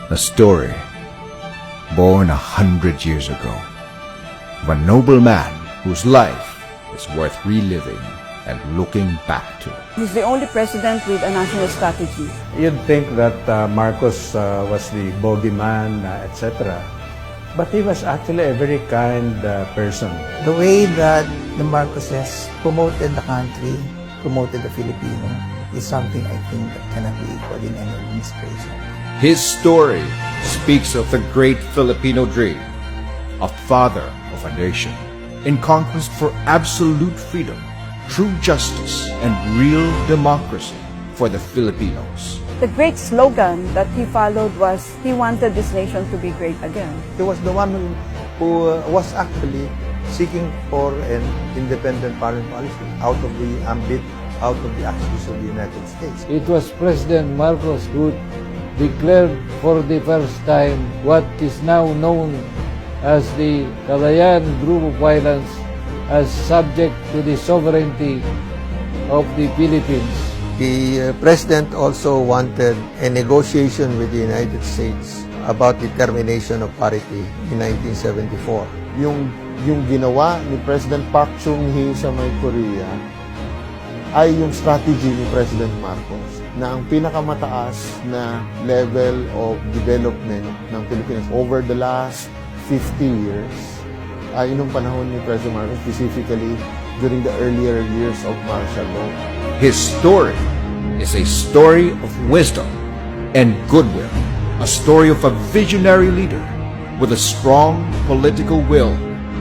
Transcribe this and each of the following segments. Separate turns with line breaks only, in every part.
A story born 100 years ago of a noble man whose life is worth reliving and looking back to.
He's the only president with a national strategy.
You'd think that Marcos was the bogeyman, etc. But he was actually a very kind person.
The way that the Marcoses promoted the country, promoted the Filipino, is something I think that cannot be equaled in any administration.
His story speaks of the great Filipino dream, a father of a nation, in conquest for absolute freedom, true justice, and real democracy for the Filipinos.
The great slogan that he followed was, he wanted this nation to be great again.
He was the one who was actually seeking for an independent foreign policy out of the ambit, out of the axis of the United States.
It was President Marcos who declared for the first time what is now known as the Kalayaan Group of Islands as subject to the sovereignty of the Philippines.
The President also wanted a negotiation with the United States about the termination of parity in 1974.
Yung ginawa ni President Park Chung-hee sa may Korea ay yung strategy ni President Marcos na ang pinakamataas na level of development ng Pilipinas over the last 50 years ay nung panahon ni President Marcos, specifically during the earlier years of martial law.
His story is a story of wisdom and goodwill, a story of a visionary leader with a strong political will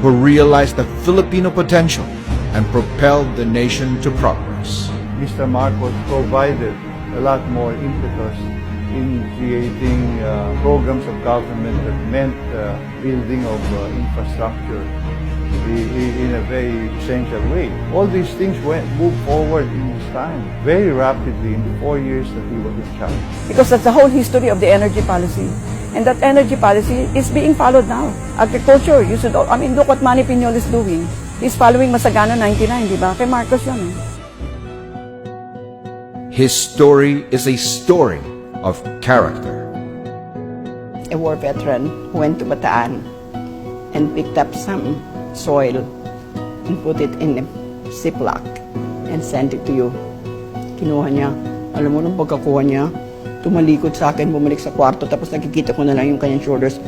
who realized the Filipino potential and propelled the nation to progress.
Mr. Marcos provided a lot more impetus in creating programs of government that meant building of infrastructure in a very essential way. All these things moved forward in his time very rapidly in the 4 years that he was in charge.
Because that's the whole history of the energy policy. And that energy policy is being followed now. Agriculture, you should, look what Manny Piñol is doing. He's following Masagana 99, di ba? Kay Marcos yun eh.
His story is a story of character.
A war veteran who went to Bataan and picked up some soil and put it in a ziploc and sent it to you. Kinuha niya. Alam mo, nung pagkakuha niya, tumalikod sa akin, bumalik sa kwarto, tapos nakikita ko na lang yung kanyang shoulders.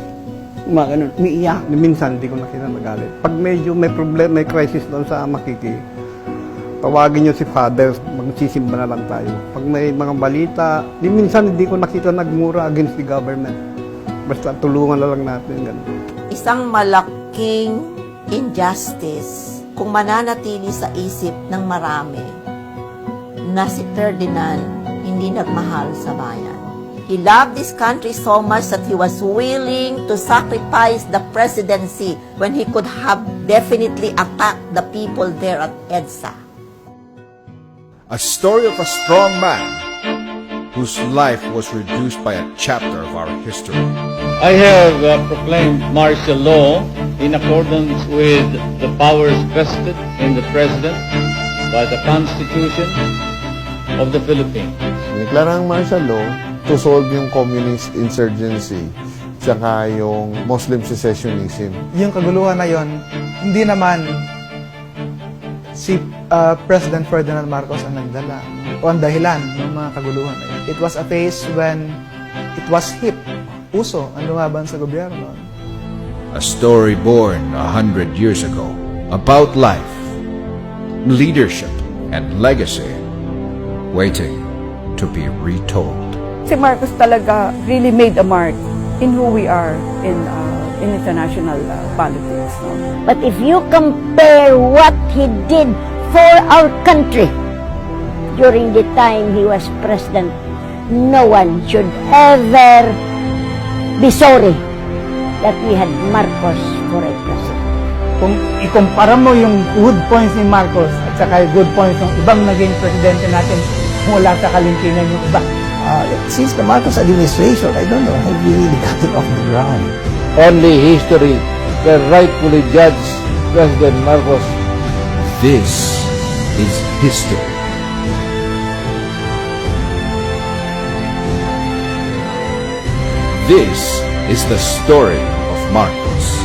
Umiiyak.
Minsan, hindi ko nakita magalit. Pag medyo may problem, may crisis doon sa Makiki, tawagin niyo si Father, magsisimba na lang tayo. Pag may mga balita, minsan hindi ko nakita nagmura against the government. Basta tulungan na lang natin. Ganun.
Isang malaking injustice kung mananatili sa isip ng marami na si Ferdinand hindi nagmahal sa bayan. He loved this country so much that he was willing to sacrifice the presidency when he could have definitely attacked the people there at EDSA.
A story of a strong man whose life was reduced by a chapter of our history.
I have proclaimed martial law in accordance with the powers vested in the President by the Constitution of the Philippines.
Deklarang martial law to solve yung communist insurgency tsaka yung Muslim secessionism.
Yung kaguluhan na yon, hindi naman si President Ferdinand Marcos ang nagdala o ang dahilan ng mga kaguluhan na yun. It was a phase when it was hip, uso ang lumaban sa gobyerno.
A story born 100 years ago about life, leadership, and legacy waiting to be retold.
Si Marcos talaga really made a mark in who we are in international politics. No?
But if you compare what he did for our country during the time he was president, no one should ever be sorry that we had Marcos for a president.
Kung ikumpara mo yung good points ni Marcos at saka yung good points ng ibang naging presidente natin mula sa kalingkingan yung iba.
Since the Marcos administration, I don't know, have we really gotten off the ground?
Only history can rightfully judge President Marcos.
This is history. This is the story of Marcos.